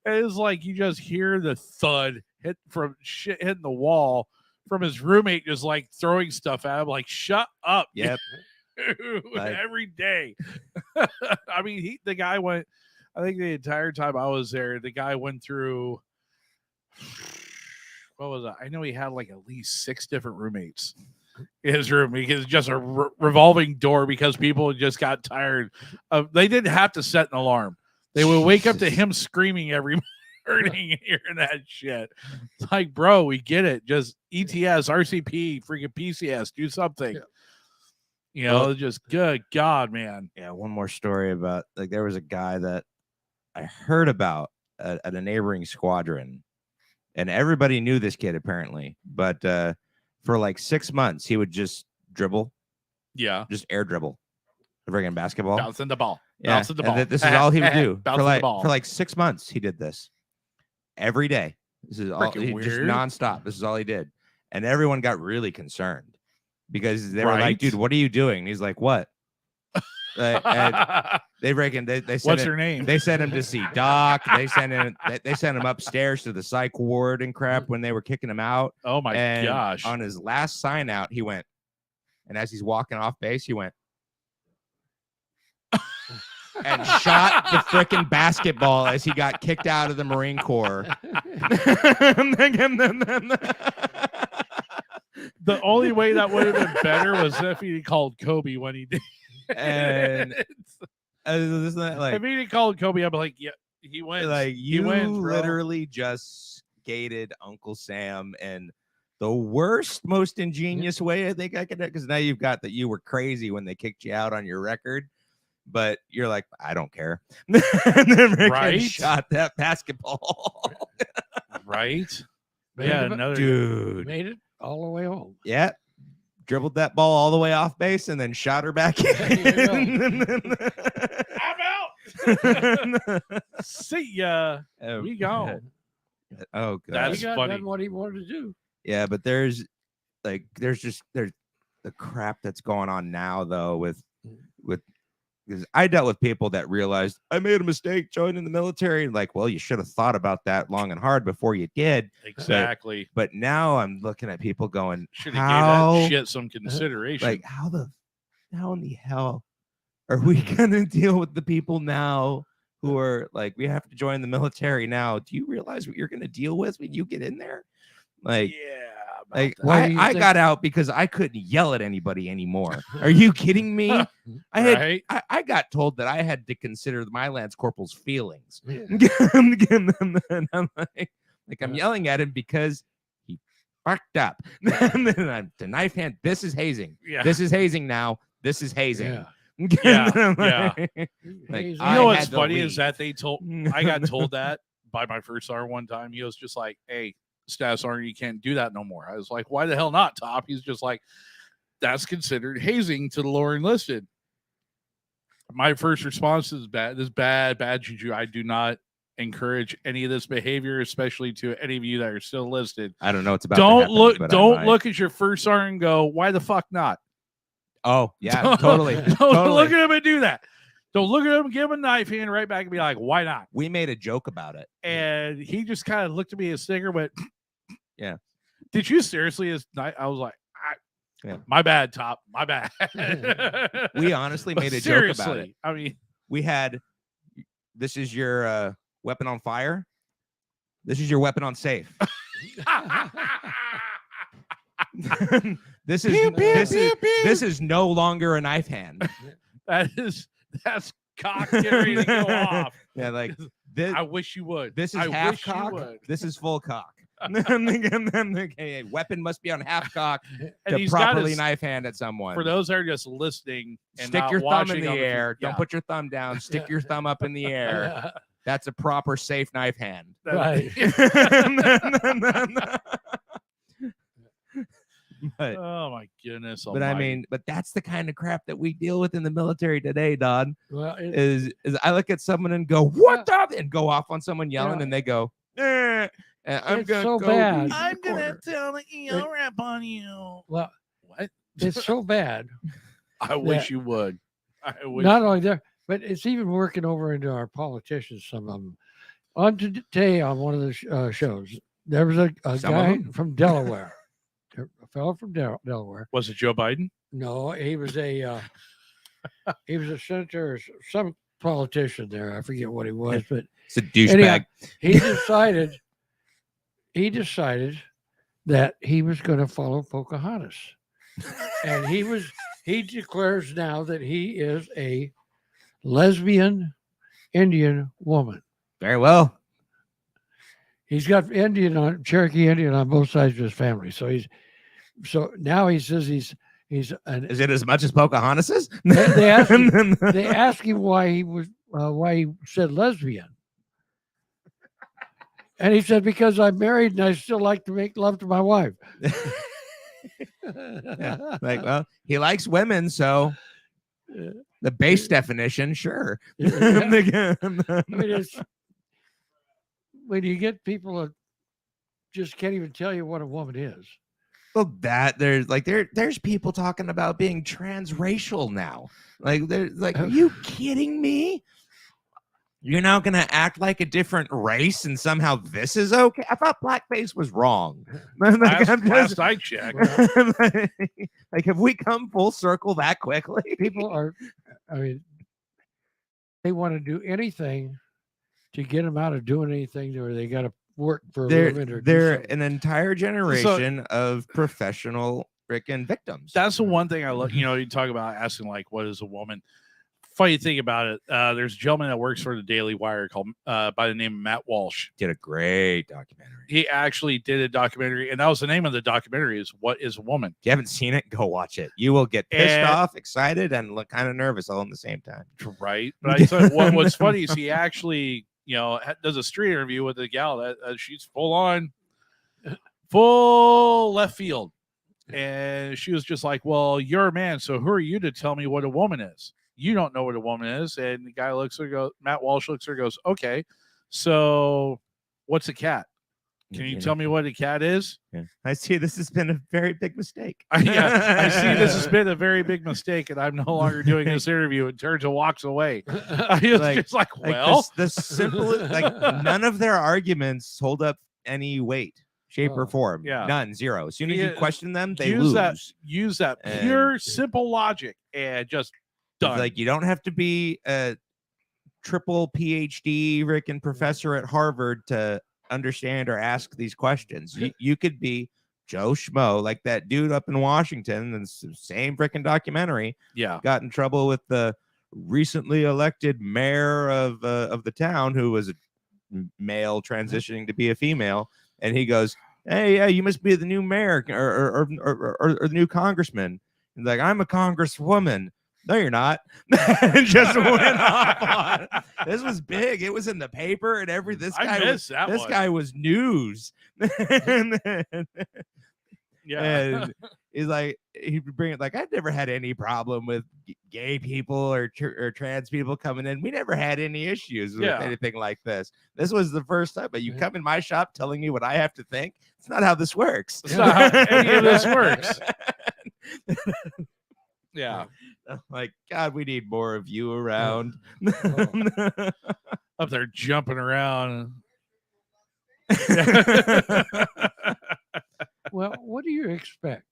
It's like you just hear the thud hit from shit hitting the wall from his roommate just like throwing stuff at him. Like, shut up. Yep. Dude, Like- every day. I mean, the guy went, I think the entire time I was there, the guy went through, what was it? I know he had like at least 6 different roommates in his room because it's just a revolving door because people just got tired of, they didn't have to set an alarm. They would wake up to him screaming every morning and hearing that shit. It's like, bro, we get it. Just ETS, RCP, freaking PCS, do something. Yeah. You know, Well, just good God, man. Yeah, one more story about, like, there was a guy that I heard about at a neighboring squadron, and everybody knew this kid apparently, but for like 6 months he would just dribble, Yeah. just air dribble a friggin' basketball. Bouncing the ball. Yeah, Bouncing the and ball. this is all he would do Bouncing the ball. for like 6 months. He did this every day. This is all Freaking just weird. nonstop. This is all he did, and everyone got really concerned because they were Right. like, "Dude, what are you doing?" And he's like, "What?" And they reckon they sent What's him, your name? they sent him to see Doc. They sent him upstairs to the psych ward and crap when they were kicking him out. Oh my And gosh. on his last sign out, he went, and as he's walking off base, he went and shot the freaking basketball as he got kicked out of the Marine Corps. The only way that would have been better was if he called Kobe when he did. And isn't that like, if he didn't call Kobe, I'd be like, yeah, he wins. like he you wins, bro. literally just skated Uncle Sam in the worst, most ingenious way I think I could, because now you've got that you were crazy when they kicked you out on your record, but you're like, I don't care. And then freaking Right? shot that basketball. Right? Made Yeah, it- another Dude. made it all the way home. Yeah. Dribbled that ball all the way off base and then shot her back There in. I'm out. See ya. Oh, We gone. Oh, God. That's He got funny. done what he wanted to do. Yeah, but there's the crap that's going on now though with because I dealt with people that realized I made a mistake joining the military, and like, well, you should have thought about that long and hard before you did. Exactly. But now I'm looking at people going, Should have how, gave that shit some consideration. like, how in the hell are we gonna deal with the people now who are like, we have to join the military now? Do you realize what you're gonna deal with when you get in there? Like, yeah. like Why do you I think- got out because I couldn't yell at anybody anymore. Are you kidding me? I had Right? I got told that I had to consider my lance corporal's feelings. Yeah. And I'm like I'm yelling at him because he fucked up. And then I'm the knife hand. This is hazing. Yeah. This is hazing now. This is hazing. Yeah. Yeah, And I'm yeah. like, Like, You I know what's had to funny is leave. that they told I got told that by my first sergeant one time. He was just like, "Hey, staff sergeant, you can't do that no more." I was like, "Why the hell not, Top?" He's just like, "That's considered hazing to the lower enlisted." My first response is bad. This is bad juju. I do not encourage any of this behavior, especially to any of you that are still listed. I don't know what's about to Don't happen, look. but I Don't might. look at your first sergeant and go, "Why the fuck not?" Oh, yeah, Don't- totally. Don't totally. look at him and do that. Don't look at him and give him a knife hand right back and be like, "Why not?" We made a joke about it. And he just kind of looked at me and snickered, went, Yeah. Did you seriously? I was like, Yeah. My bad, Top. My bad. We honestly But made a seriously, joke about it. I mean, We had, this is your weapon on fire. This is your weapon on safe. This is Pew, pew, this is pew, pew. this is no longer a knife hand. that's cock getting ready to go off. Yeah, like this. I wish you would. This is I half wish you cock. would. This is full cock. Okay, weapon must be on half cock And to he's got properly his, knife hand at someone. for those that are just listening and Stick not your thumb watching in the on air. yeah. Don't put your thumb down. Stick Yeah. your thumb up in the air. That's a proper safe knife hand. Right. but Oh my goodness! but I almighty. mean, but that's the kind of crap that we deal with in the military today, Don. Well, Is I look at someone and go, "What the?" and go off on someone yelling, Yeah. and they go, "Eh." And I'm It's gonna so go bad. in the I'm gonna corner. tell the EO rap on you. well, What? it's so bad. I wish you would. I wish. Not only there, but it's even working over into our politicians. Some of them. On today on one of the shows, there was a Some of guy them? from Delaware, a fellow from Delaware. Was it Joe Biden? No, he was a senator or some politician there. I forget what he was, but It's a douchebag. anyhow, he decided that he was going to follow Pocahontas, and he declares now that he is a lesbian Indian woman. Very well. He's got Cherokee Indian on both sides of his family. So now he says he's an. Is it as much as Pocahontas is? They asked him why he said lesbian, and he said because I'm married and I still like to make love to my wife. Yeah. Like, well, he likes women, so the base definition, sure. I mean, it's when you get people that just can't even tell you what a woman is. Well, there's people talking about being transracial now. Like, they're like, are you kidding me? You're now gonna act like a different race, and somehow this is okay. I thought blackface was wrong. Last I checked. Like, have we come full circle that quickly? People are, I mean, they want to do anything to get them out of doing anything, or they got to work for a living. Or They're an entire generation of professional freaking victims. That's the one thing I love. You know, you talk about asking like, "What is a woman?" Funny thing about it, there's a gentleman that works for the Daily Wire called by the name of Matt Walsh. Did a great documentary. He actually did a documentary, and that was the name of the documentary: is "What is a Woman?" If you haven't seen it, go watch it. You will get pissed off, excited, and look kind of nervous all in the same time. Right. But I thought what's funny is he actually, does a street interview with a gal that she's full left field. And she was just like, well, you're a man, so who are you to tell me what a woman is? You don't know what a woman is. And the guy looks at her, Matt Walsh looks at her, goes, okay, so what's a cat? Can you tell me what a cat is? Yeah. I see this has been a very big mistake. I see this has been a very big mistake, and I'm no longer doing this interview. And turns and walks away. I was just like, well, the simple, like, none of their arguments hold up any weight, shape, or form. Yeah. None, zero. As soon as you question them, they use lose. Use that pure, simple logic, and just done. Like, you don't have to be a triple PhD freaking professor at Harvard to understand or ask these questions. You could be Joe Schmo, like that dude up in Washington, and same freaking documentary. Yeah, got in trouble with the recently elected mayor of the town, who was a male transitioning to be a female, and he goes, "Hey, yeah, you must be the new mayor or the new congressman." He's like, "I'm a congresswoman." No, you're not. Just went off on it. This was big. It was in the paper and everything. This guy was news. Yeah. And he's like, he'd bring it like, I've never had any problem with gay people or trans people coming in. We never had any issues with anything like this. This was the first time. But you come in my shop telling me what I have to think. It's not how this works. It's not how any of this works. Yeah. I'm like, God, we need more of you around. Up there jumping around. Well, what do you expect?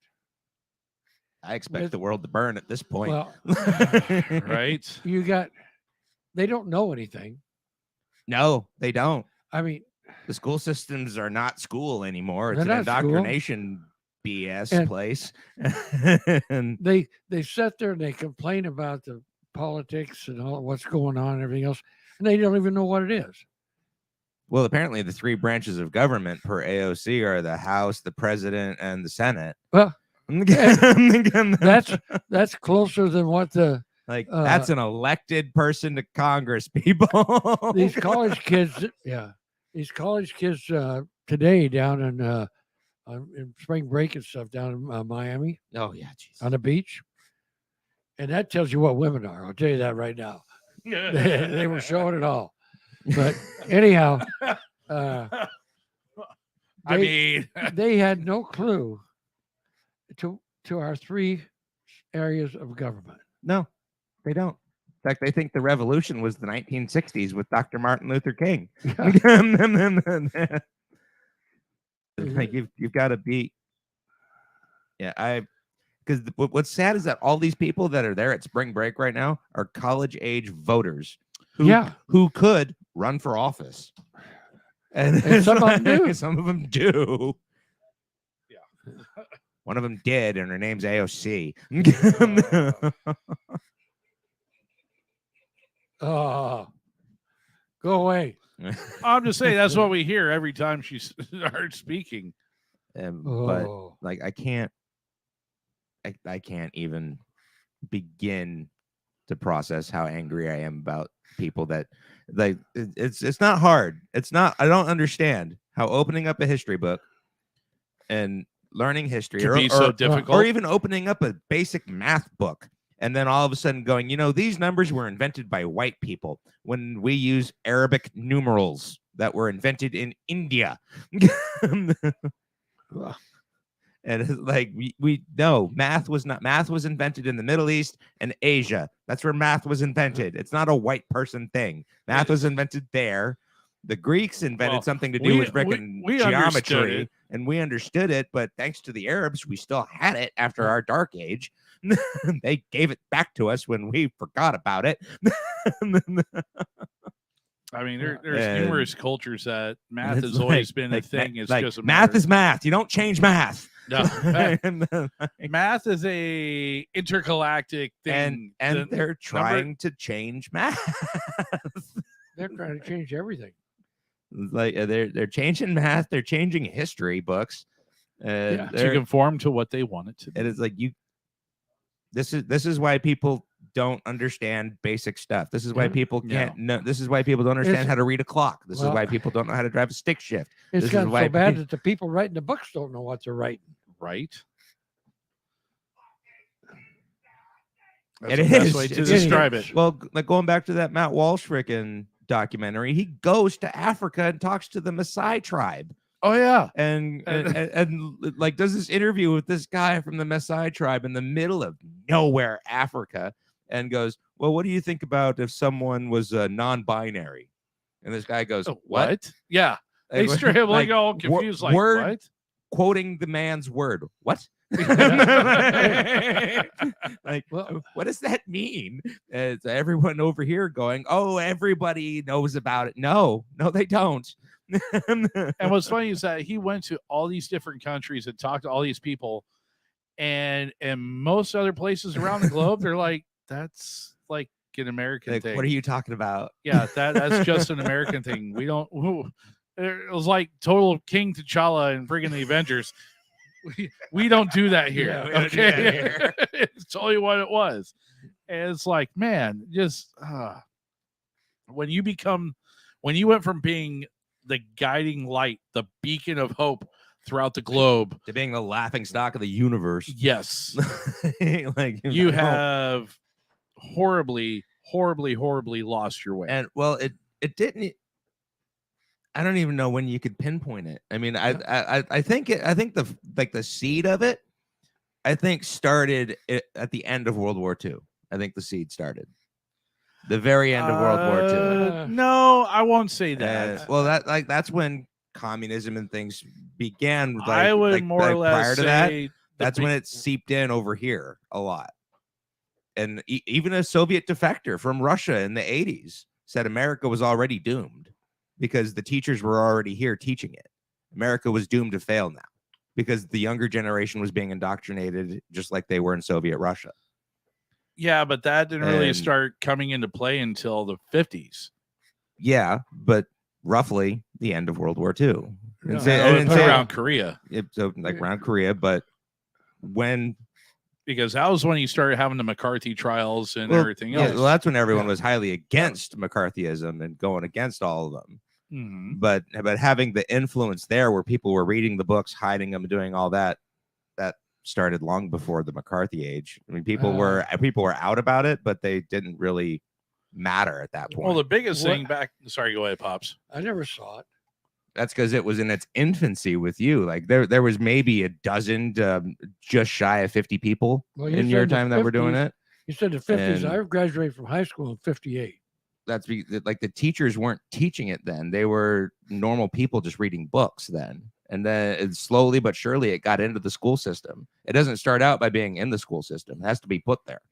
I expect the world to burn at this point. Well, right? They don't know anything. No, they don't. I mean, the school systems are not school anymore. It's an not indoctrination BS place. And they sit there and they complain about the politics and all what's going on and everything else, and they don't even know what it is. Well, apparently the three branches of government per AOC are the House, the President, and the Senate. Well, that's closer than what the like that's an elected person to Congress, people. these college kids. Yeah, these college kids today down in spring break and stuff down in Miami Oh yeah, jeez. on the beach, and that tells you what women are. I'll tell you that right now. They were showing it all. But anyhow, I mean, they had no clue to our three areas of government. No, they don't. In fact, they think the revolution was the 1960s with Dr. Martin Luther King. Like you've got to be. Yeah, because what's sad is that all these people that are there at spring break right now are college age voters who could run for office. And some of them do. Some of them do. Yeah. One of them did, and her name's AOC. Oh, go away. I'm just saying that's what we hear every time she starts speaking. But like I can't even begin to process how angry I am about people that like it's not hard. It's not, I don't understand how opening up a history book and learning history Can be so difficult. or even opening up a basic math book and then all of a sudden going, these numbers were invented by white people when we use Arabic numerals that were invented in India. And it's like we know math was invented in the Middle East and Asia. That's where math was invented. It's not a white person thing. Math was invented there. The Greeks invented something to do with freaking geometry, and we understood it. But thanks to the Arabs, we still had it after our dark age. They gave it back to us when we forgot about it. I mean, there's numerous cultures that math has always been a thing. It's just math is math. You don't change math. No. Math is a intergalactic thing, and they're trying to change math. They're trying to change everything. Like they're changing math. They're changing history books to conform to what they want it to be. And it's like This is why people don't understand basic stuff. This is why people can't know. This is why people don't understand how to read a clock. This is why people don't know how to drive a stick shift. It's gotten so bad that the people writing the books don't know what they're writing. Right. That's the best way to describe it. Well, like going back to that Matt Walsh frickin' documentary, he goes to Africa and talks to the Maasai tribe. Oh yeah, and like does this interview with this guy from the Maasai tribe in the middle of nowhere, Africa, and goes, "Well, what do you think about if someone was non-binary?" And this guy goes, "What?" Yeah, they straight up like all confused, like what? Quoting the man's word, what? Like, what does that mean? It's everyone over here going, "Oh, everybody knows about it." No, they don't. And what's funny is that he went to all these different countries and talked to all these people, and most other places around the globe, they're like, that's like an American thing. What are you talking about? Yeah, that's just an American thing. We don't. It was like total King T'Challa and friggin' the Avengers. We don't do that here. Yeah, okay, it's totally what it was. And it's like, man, just when you went from being the guiding light, the beacon of hope throughout the globe, to being the laughing stock of the universe. Yes. Like you have horribly lost your way. And well, it didn't. I don't even know when you could pinpoint it. I mean, I think the seed of it, I think started at the end of World War II. I think the seed started. The very end of World War II. No, I won't say that. Well, that's when communism and things began. I would more or less prior to say that's when it seeped in over here a lot. And even a Soviet defector from Russia in the 80s said America was already doomed because the teachers were already here teaching it. America was doomed to fail now because the younger generation was being indoctrinated just like they were in Soviet Russia. Yeah, but that didn't really start coming into play until the 50s. Yeah, but roughly the end of World War II. No, And say- Oh, and put say- around Korea, so like around Korea, but when because that was when you started having the McCarthy trials and well, everything yeah, else. well, that's when everyone Yeah. was highly against McCarthyism and going against all of them. Mhm. But having the influence there where people were reading the books, hiding them, and doing all that, that started long before the McCarthy age. I mean, people were out about it, but they didn't really matter at that point. Well, the biggest What- thing back. Sorry, go ahead, Pops. I never saw it. That's because it was in its infancy with you. Like there was maybe a dozen, just shy of 50 people Well, you in your said the time that were doing 50s. it. You said the 50s. And- I graduated from high school in 58. That's like the teachers weren't teaching it then. They were normal people just reading books then. And then slowly but surely it got into the school system. It doesn't start out by being in the school system. It has to be put there.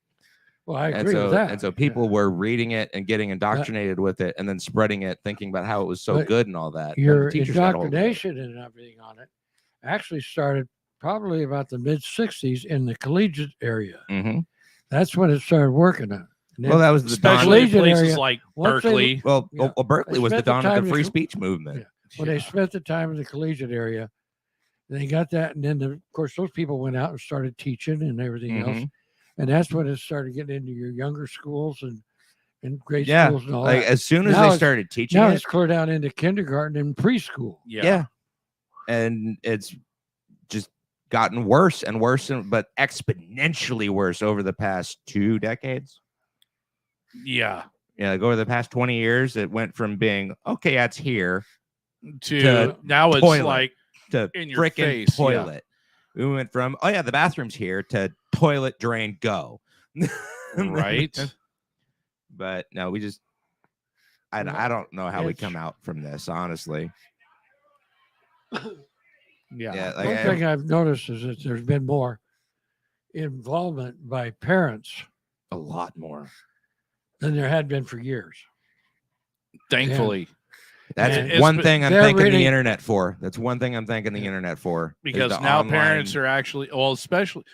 Well, I And agree so, with that. and so people were reading it and getting indoctrinated with it and then spreading it, thinking about how it was so But good and all that. Then Your the teachers got a hold of it. indoctrination and everything on it actually started probably about the mid 60s in the collegiate area. Mhm. That's when it started working on. And Well, then that was the dawn. Especially in Collegiate places area, like once they- Berkeley. Well, Yeah. Berkeley They was the spent the dawn of time the to free co- speech movement. Yeah. when they spent the time in the collegiate area, they got that. And then, of course, those people went out and started teaching and everything else. Mhm. And that's when it started getting into your younger schools and grade Yeah, schools and all like that. as soon as Now they it's- started teaching Now it, it's clear down into kindergarten and preschool. yeah. And it's just gotten worse and worse, but exponentially worse over the past 2 decades. Yeah. Yeah, like over the past 20 years, it went from being okay, that's here To now it's toilet. like to In your frickin' face, yeah. toilet. We went from oh yeah, the bathroom's here to toilet, drain, go. right. But no, we just I don't know how we It's- come out from this, honestly. Yeah. Yeah, like One thing I've noticed is that there's been more involvement by parents a lot more. than there had been for years. Thankfully, That's And it's one been- thing I'm they're thanking really- the internet for. That's one thing I'm thanking the internet for. is because the now online- parents are actually, well, especially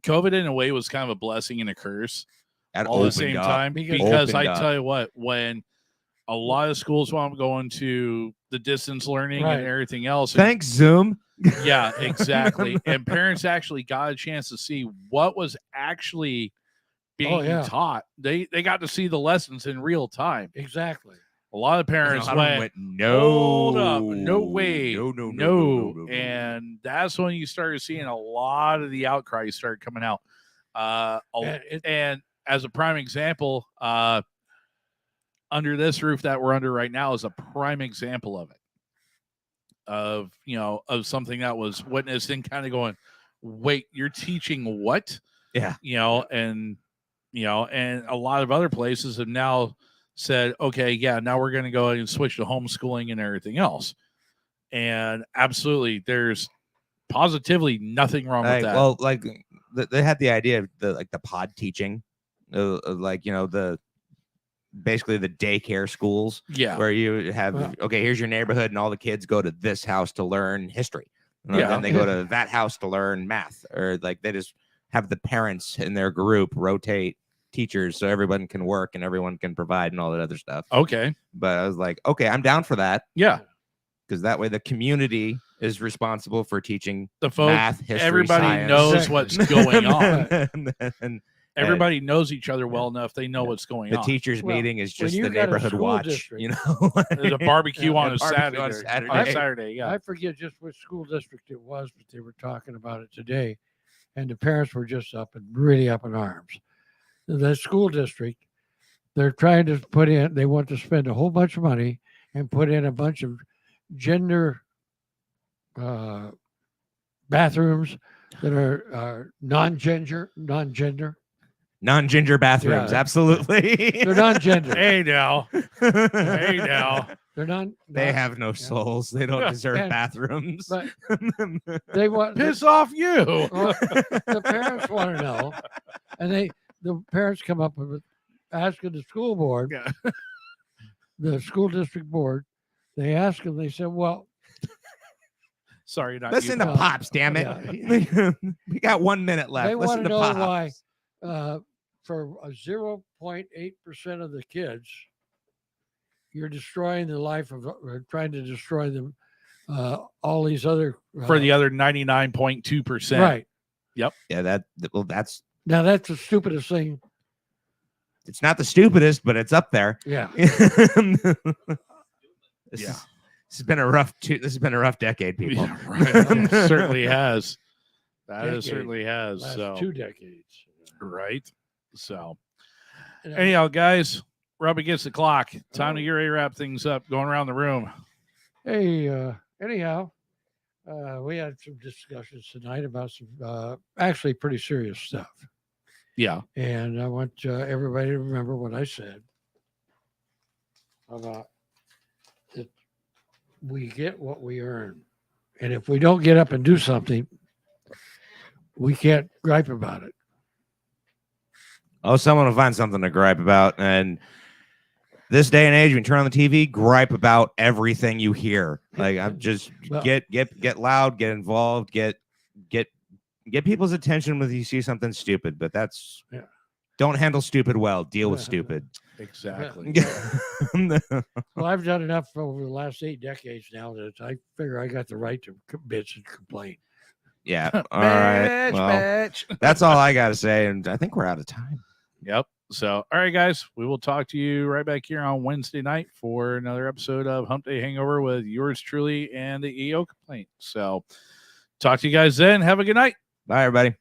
COVID in a way was kind of a blessing and a curse that all at the opened same up. time. Because- Because I Opened up. tell you what, when a lot of schools want going to the distance learning Right. and everything else, and- Thanks, Zoom. yeah, exactly. And parents actually got a chance to see what was actually being yeah. taught. They got to see the lessons in real time. Exactly. A lot of parents A lot of them went, no, hold up, no way, no. and that's when you started seeing a lot of the outcries start coming out. And as a prime example, under this roof that we're under right now is a prime example of it. Of something that was witnessed and kind of going, wait, you're teaching what? Yeah. And a lot of other places have now said, okay, yeah, now we're going to go and switch to homeschooling and everything else. And absolutely, there's positively nothing wrong with that. Well, like they had the idea of the pod teaching, basically the daycare schools yeah. where you have Well- okay, here's your neighborhood and all the kids go to this house to learn history. Yeah. Then they go to that house to learn math, or like they just have the parents in their group rotate teachers so everyone can work and everyone can provide and all that other stuff. Okay. But I was like, okay, I'm down for that Yeah. because that way the community is responsible for teaching The folks, math, history, everybody science. knows Exactly. what's going on. and Everybody knows each other well enough. They know what's going the on. teachers Well, meeting is when just you the got a neighborhood school watch, district- you know. There's a barbecue Yeah, on a a barbecue Saturday. on Saturday. On Saturday, yeah. I forget just which school district it was, but they were talking about it today. And the parents were just really up in arms. The school district, they're trying to they want to spend a whole bunch of money and put in a bunch of gender bathrooms that are non-gender. Non-ginger bathrooms, Yeah. absolutely. They're non-gender. Hey now. Hey now. They're non. They non- have no souls. They don't deserve And- bathrooms. But they want Piss off you. Well, the parents want to know, and the parents come up with asking the school board, Yeah. the school district board. They ask them. They said, "Well, Sorry, not Listen you. to No. Pops, damn it. Yeah. We got 1 minute left. they want Listen to to know Pops. why, for 0.8% of the kids, you're destroying the life of, or trying to destroy them, all these other For the other 99.2%. right Yeah, that's now that's the stupidest thing. it's not the stupidest, but it's up there. Yeah, This Yeah. has been a rough this has been a rough decade, people. Yeah, right. It certainly has. That Decade. it certainly has. last So 2 decades. right. So And anyhow, guys, we're up against the clock. Time to get ready to wrap things up. Going around the room. Hey, anyhow, we had some discussions tonight about some actually pretty serious stuff. Yeah. And I want everybody to remember what I said about that we get what we earn. And if we don't get up and do something, we can't gripe about it. Oh, someone will find something to gripe about. And this day and age, when you turn on the TV, gripe about everything you hear. Like, I'm just Well- get loud, get involved, get people's attention when you see something stupid. But that's Yeah. don't handle stupid well. Deal with Yeah. stupid. Exactly. Well, I've done enough over the last 8 decades now that I figure I got the right to bitch and complain. Yeah. All right. Well, that's all I got to say. And I think we're out of time. Yep. So, all right, guys, we will talk to you right back here on Wednesday night for another episode of Hump Day Hangover with yours truly and the EO complaint. So, talk to you guys then. Have a good night. Bye, everybody.